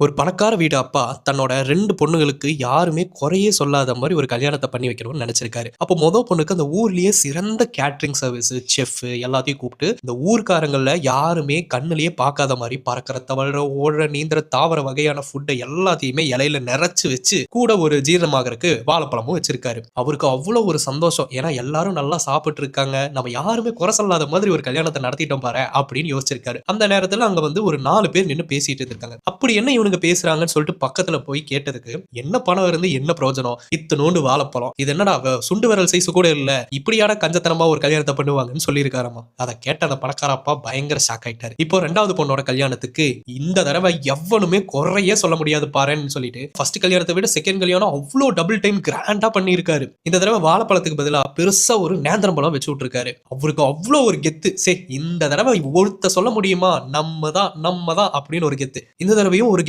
ஒரு பணக்கார வீடு அப்பா தன்னோட 2 பொண்ணுங்களுக்கு யாருமே குறையே சொல்லாத மாரி ஒரு கல்யாணத்த பண்ணி வைக்கணும்னு நெனச்சிருக்காரு. அப்போ பொண்ணுக்கு அந்த ஊர்லயே சிறந்த கேட்டரிங் சர்வீஸ், செஃப் எல்லாத்தையும் கூப்ட்டு, இந்த ஊர்க்காரங்கள்ல யாருமே கண்ணுலயே பார்க்காத மாரி பறக்கிற, தவழ்ற, ஓடுற, நீந்துற, தாவர வகையான ஃபுட்ட எல்லாத்தையுமே இலையில நெறச்சு வச்சு, கூட ஒரு ஜீரணமாகறக்கு வாழைப்பழமும் வச்சிருக்காரு. அவருக்கு அவ்ளோ ஒரு சந்தோஷம். ஏன்னா எல்லாரும் நல்லா சாப்பிட்டு இருக்காங்க. நம்ம யாருமே குறை சொல்லாத மாதிரி ஒரு கல்யாணத்த நடத்திட்டோம் பாரேன் அப்படின்னு யோசிச்சிருக்காரு. அந்த நேரத்துல அங்க வந்து ஒரு 4 பேர் நின்னு பேசிட்டு இருக்காங்க. அப்படி என்ன இவனுங்க பேசுறாங்கன்னு சொல்லிட்டு பக்கத்துல போய் கேட்டதுக்கு, என்ன பணம் இருந்து என்ன பிரயோஜனம்? இத்துணூண்டு வாழைப்பழம். இது என்னடா சுண்டு விரல் சைஸ் கூட இல்ல. இப்படியாடா கஞ்சத்தனமா ஒரு கல்யாணத்த பண்ணுவாங்கன்னு சொல்லியிருக்காராமா. அத கேட்ட அந்த பணக்கார அப்பா பயங்கர ஷாக் ஆயிட்டாரு. இப்போ 2வது பொண்ணோட கல்யாணத்துக்கு இந்த தடவ எவனுமே குறையே சொல்ல முடியாது பாரேன்னு சொல்லிட்டு, ஃபர்ஸ்ட் கல்யாணத்த விட செகண்ட் கல்யாணம் அவ்ளோ டபுள் டைம் கிராண்டா பண்ணியிருக்காரு. இந்த தடவ வாழைப்பழத்துக்கு பதிலா பெருசா ஒரு நேந்திரம் பழம் வச்சு விட்டுருக்காரு. அவருக்கு அவ்ளோ ஒரு கெத்து. இந்த தடவ ஒருத்த சொல்ல முடியுமா? நம்ம தான் அப்படின்னு ஒரு கெத்து. இந்த தடவையும் ஒரு